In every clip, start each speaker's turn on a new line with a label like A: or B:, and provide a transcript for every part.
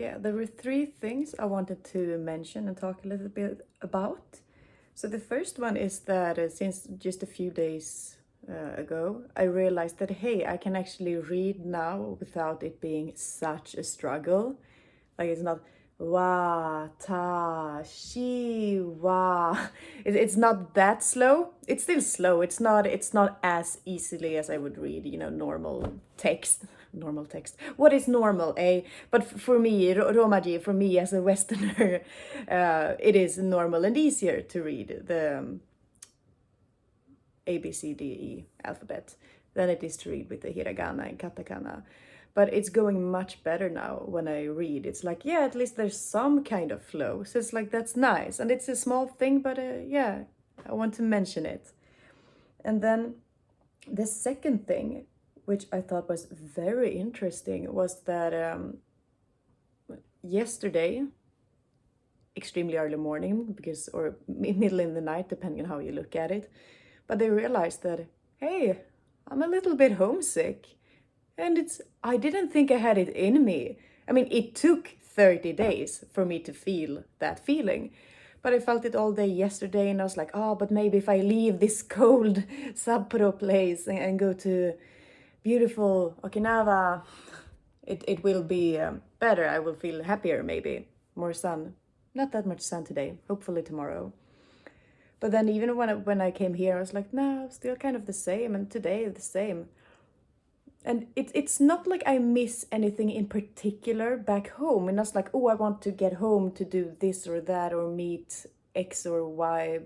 A: yeah, there were three things I wanted to mention and talk a little bit about. So the first one is that since just a few days ago, I realized that hey, I can actually read now without it being such a struggle. Like it's not wa ta shi wa. It's not that slow. It's still slow. It's not as easily as I would read, normal text. Normal text. What is normal, eh? But for me, Romaji, for me as a Westerner, it is normal and easier to read the A, B, C, D, E alphabet than it is to read with the hiragana and katakana. But it's going much better now when I read. It's like, yeah, at least there's some kind of flow. So it's like, that's nice. And it's a small thing, but yeah, I want to mention it. And then the second thing, which I thought was very interesting, was that yesterday, extremely early morning, or middle in the night, depending on how you look at it, but they realized that, hey, I'm a little bit homesick. And I didn't think I had it in me. I mean, it took 30 days for me to feel that feeling. But I felt it all day yesterday, and I was like, oh, but maybe if I leave this cold Sapporo place and go to beautiful Okinawa, it will be better. I will feel happier, maybe. More sun. Not that much sun today. Hopefully tomorrow. But then even when I came here, I was like, no, still kind of the same. And today, the same. And it's not like I miss anything in particular back home. And that's like, oh, I want to get home to do this or that or meet X or Y.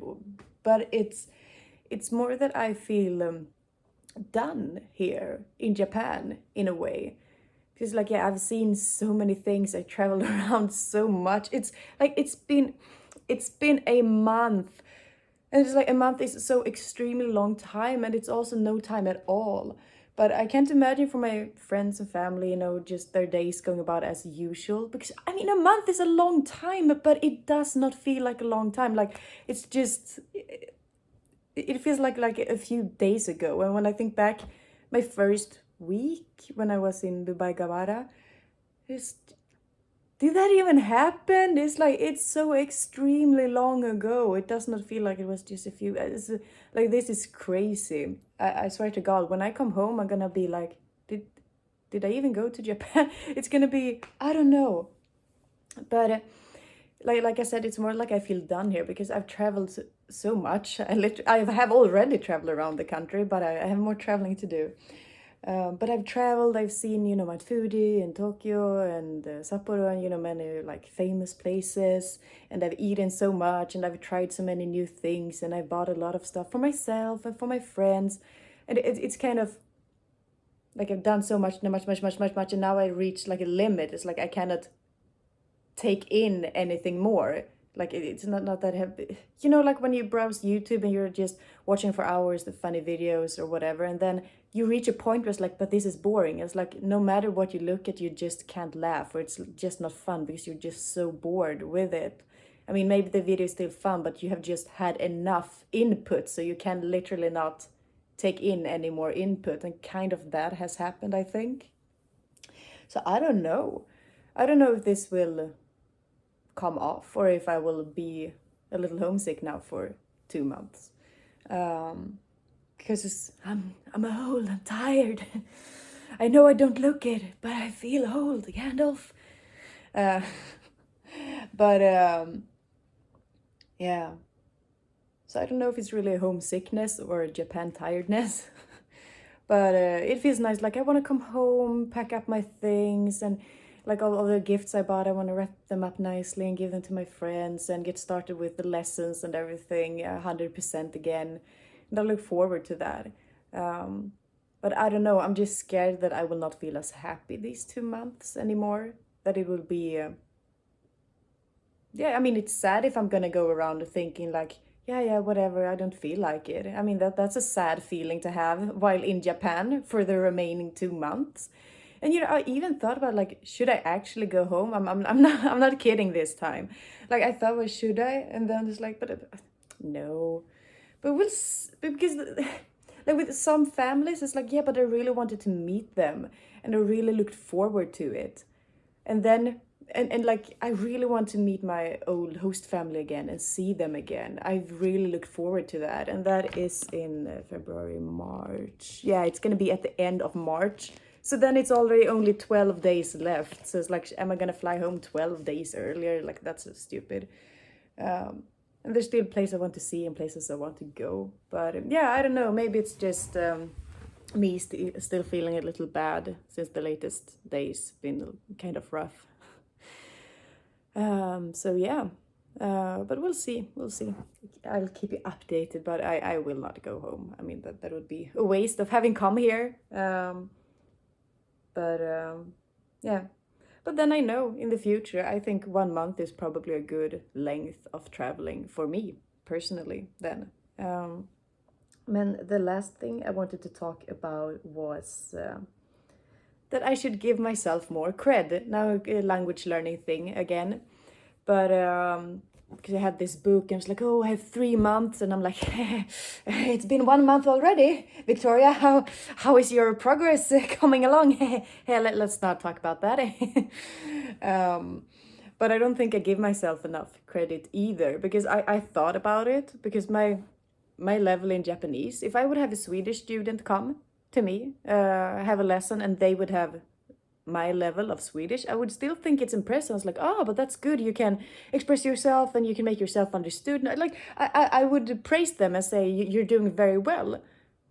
A: But it's more that I feel done here in Japan in a way. Because like, yeah, I've seen so many things. I traveled around so much. It's like it's been a month. And it's like a month is so extremely long time, and it's also no time at all. But I can't imagine for my friends and family, just their days going about as usual. Because, I mean, a month is a long time, but it does not feel like a long time. Like, it's just, it feels like a few days ago. And when I think back, my first week when I was in Dubai Gawara, did that even happen? It's like, it's so extremely long ago. It does not feel like it was just a few, like, this is crazy. I swear to God, when I come home, I'm gonna be like, did I even go to Japan? It's gonna be, I don't know. But like I said, it's more like I feel done here because I've traveled so much. I have already traveled around the country, but I have more traveling to do. But I've traveled, I've seen, Mount Fuji and Tokyo and Sapporo and, many like famous places. And I've eaten so much and I've tried so many new things and I bought a lot of stuff for myself and for my friends. And it's kind of like I've done so much, much. And now I reach like a limit. It's like I cannot take in anything more. Like it's not that heavy. Like when you browse YouTube and you're just watching for hours the funny videos or whatever, and then you reach a point where it's like, but this is boring. It's like no matter what you look at, you just can't laugh, or it's just not fun because you're just so bored with it. I mean, maybe the video is still fun, but you have just had enough input, so you can literally not take in any more input, and kind of that has happened, I think. So I don't know. I don't know if this will come off or if I will be a little homesick now for 2 months. Because I'm old, I'm tired. I know I don't look it, but I feel old, Gandalf. Uh, but yeah. So I don't know if it's really a homesickness or a Japan tiredness. But it feels nice. Like I want to come home, pack up my things, and like all the gifts I bought, I want to wrap them up nicely and give them to my friends and get started with the lessons and everything 100% again. And I look forward to that. But I don't know, I'm just scared that I will not feel as happy these 2 months anymore. That it will be, yeah, I mean, it's sad if I'm gonna go around thinking like, yeah, whatever, I don't feel like it. I mean, that's a sad feeling to have while in Japan for the remaining 2 months. And I even thought about like, should I actually go home? I'm not kidding this time. Like I thought, well, should I? And then it's like, but no. But because like with some families, it's like, yeah, but I really wanted to meet them and I really looked forward to it. And then, and like, I really want to meet my old host family again and see them again. I really look forward to that. And that is in February, March. Yeah, it's going to be at the end of March. So then it's already only 12 days left. So it's like, am I going to fly home 12 days earlier? Like, that's so stupid. And there's still places I want to see and places I want to go. But yeah, I don't know. Maybe it's just me still feeling a little bad since the latest days been kind of rough. So yeah, but we'll see. We'll see. I'll keep you updated, but I will not go home. I mean, that would be a waste of having come here. Yeah. But then I know in the future, I think 1 month is probably a good length of traveling for me personally then. And the last thing I wanted to talk about was that I should give myself more cred. Now, a language learning thing again. But because I had this book and I was like, oh, I have 3 months. And I'm like, it's been 1 month already. Victoria, how is your progress coming along? Hey, let's not talk about that. But I don't think I give myself enough credit either, because I thought about it, because my level in Japanese, if I would have a Swedish student come to me, have a lesson, and they would have my level of Swedish, I would still think it's impressive. I was like, oh, but that's good. You can express yourself and you can make yourself understood. Like, I would praise them and say, you're doing very well.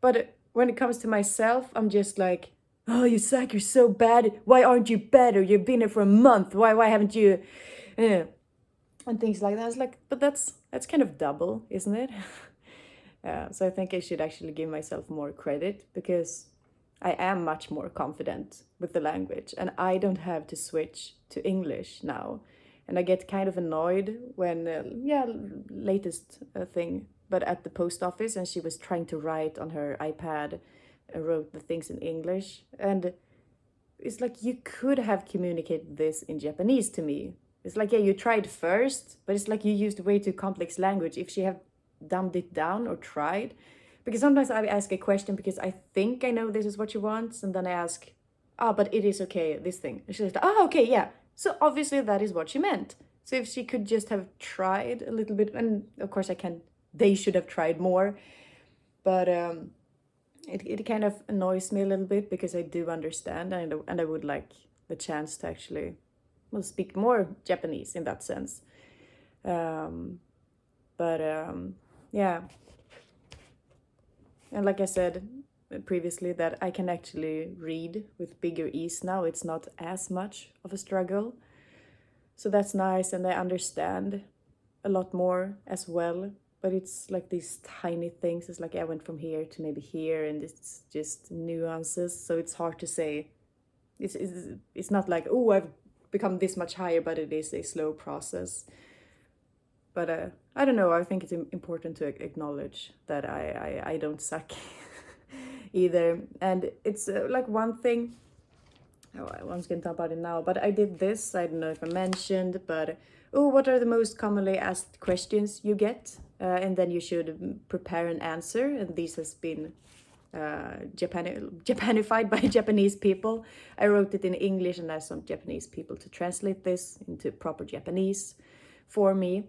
A: But when it comes to myself, I'm just like, oh, you suck. You're so bad. Why aren't you better? You've been here for a month. Why haven't you? And things like that. I was like, but that's kind of double, isn't it? So I think I should actually give myself more credit, because I am much more confident with the language and I don't have to switch to English now. And I get kind of annoyed when, latest thing, but at the post office, and she was trying to write on her iPad and wrote the things in English. And it's like, you could have communicated this in Japanese to me. It's like, yeah, you tried first, but it's like you used way too complex language. If she had dumbed it down or tried, because sometimes I ask a question because I think I know this is what she wants, and then I ask, but it is okay, this thing. And she's like, okay, yeah. So obviously that is what she meant. So if she could just have tried a little bit, and of course they should have tried more, but it kind of annoys me a little bit, because I do understand, and I would like the chance to actually, speak more Japanese in that sense. Yeah. And like I said previously, that I can actually read with bigger ease now. It's not as much of a struggle. So that's nice, and I understand a lot more as well. But it's like these tiny things. It's like I went from here to maybe here, and it's just nuances. So it's hard to say. It's not like, oh, I've become this much higher, but it is a slow process. But I don't know, I think it's important to acknowledge that I don't suck either. And it's like one thing, I was going to talk about it now, but I did this, I don't know if I mentioned, but what are the most commonly asked questions you get? And then you should prepare an answer, and this has been Japanified by Japanese people. I wrote it in English and asked some Japanese people to translate this into proper Japanese for me.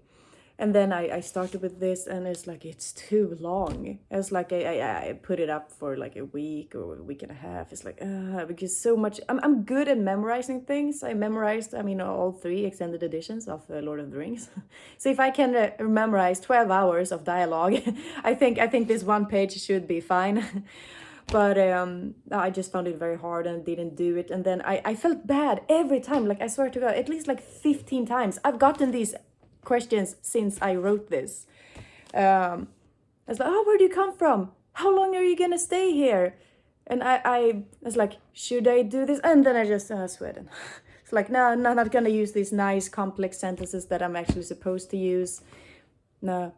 A: And then I started with this, and it's like, it's too long. It's like I put it up for like a week or a week and a half. It's like, because so much, I'm good at memorizing things. I memorized, all 3 extended editions of Lord of the Rings. So if I can memorize 12 hours of dialogue, I think this one page should be fine. But I just found it very hard and didn't do it. And then I felt bad every time. Like, I swear to God, at least like 15 times I've gotten these questions since I wrote this. I was like, where do you come from? How long are you gonna stay here? And I was like, should I do this? And then I just, Sweden. It's like, no, I'm not gonna use these nice complex sentences that I'm actually supposed to use. No.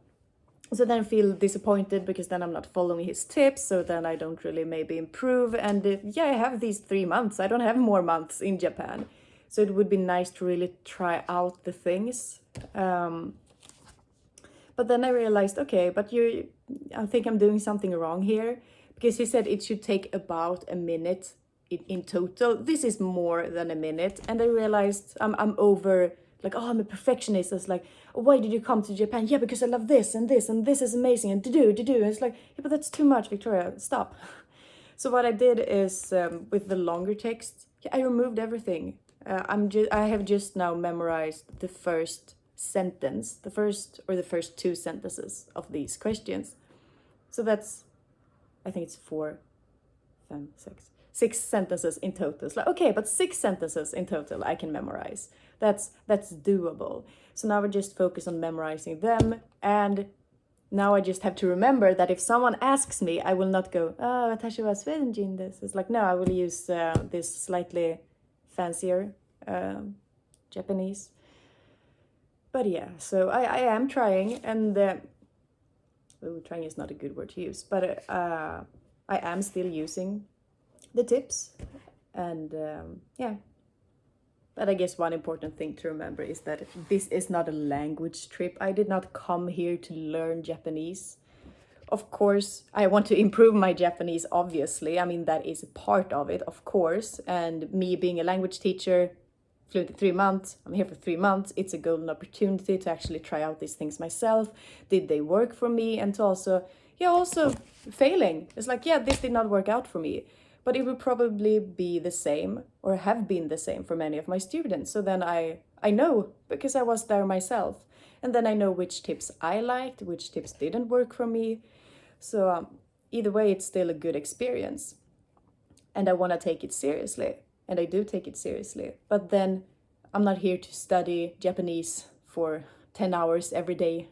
A: So then I feel disappointed, because then I'm not following his tips, so then I don't really maybe improve. And I have these 3 months. I don't have more months in Japan. So it would be nice to really try out the things. But then I realized, okay, but I think I'm doing something wrong here, because he said it should take about a minute in total. This is more than a minute, and I realized I'm over, like, oh, I'm a perfectionist. It's like, oh, why did you come to Japan? Yeah, because I love this and this and this is amazing and to do. And it's like, yeah, but that's too much, Victoria. Stop. So what I did is with the longer text, I removed everything. I have just now memorized the first sentence, the first two sentences of these questions. So that's, I think it's 4, 5, 6 sentences in total. It's like, okay, but 6 sentences in total I can memorize. That's doable. So now I just focus on memorizing them, and now I just have to remember that if someone asks me, I will not go, oh, watashi wa Sweden this. It's like, no, I will use this slightly fancier Japanese. But yeah, so I am trying, and trying is not a good word to use, but I am still using the tips, and yeah. But I guess one important thing to remember is that this is not a language trip. I did not come here to learn Japanese. Of course, I want to improve my Japanese, obviously. I mean, that is a part of it, of course. And me being a language teacher, fluent in 3 months, I'm here for 3 months. It's a golden opportunity to actually try out these things myself. Did they work for me? And to also failing. It's like, yeah, this did not work out for me. But it will probably be the same, or have been the same for many of my students. So then I know, because I was there myself. And then I know which tips I liked, which tips didn't work for me. So either way, it's still a good experience. And I want to take it seriously. And I do take it seriously. But then I'm not here to study Japanese for 10 hours every day.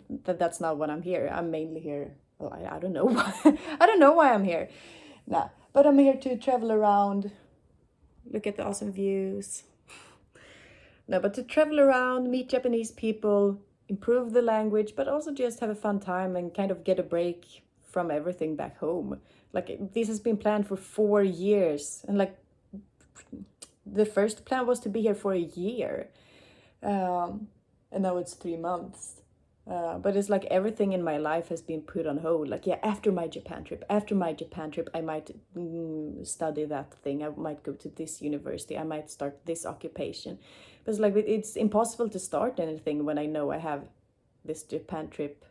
A: That's not what I'm here. I'm mainly here. Well, I don't know why. I don't know why I'm here. Nah, but I'm here to travel around, look at the awesome views. No, but to travel around, meet Japanese people, improve the language, but also just have a fun time and kind of get a break from everything back home. Like, this has been planned for 4 years, and like, the first plan was to be here for a year, and now it's 3 months. But it's like everything in my life has been put on hold. Like, yeah, after my Japan trip, I might study that thing. I might go to this university. I might start this occupation. But it's like, it's impossible to start anything when I know I have this Japan trip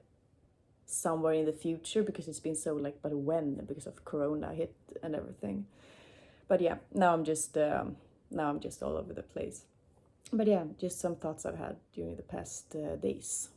A: somewhere in the future, because it's been so like, but when? Because of Corona hit and everything. But yeah, now I'm just all over the place. But yeah, just some thoughts I've had during the past days.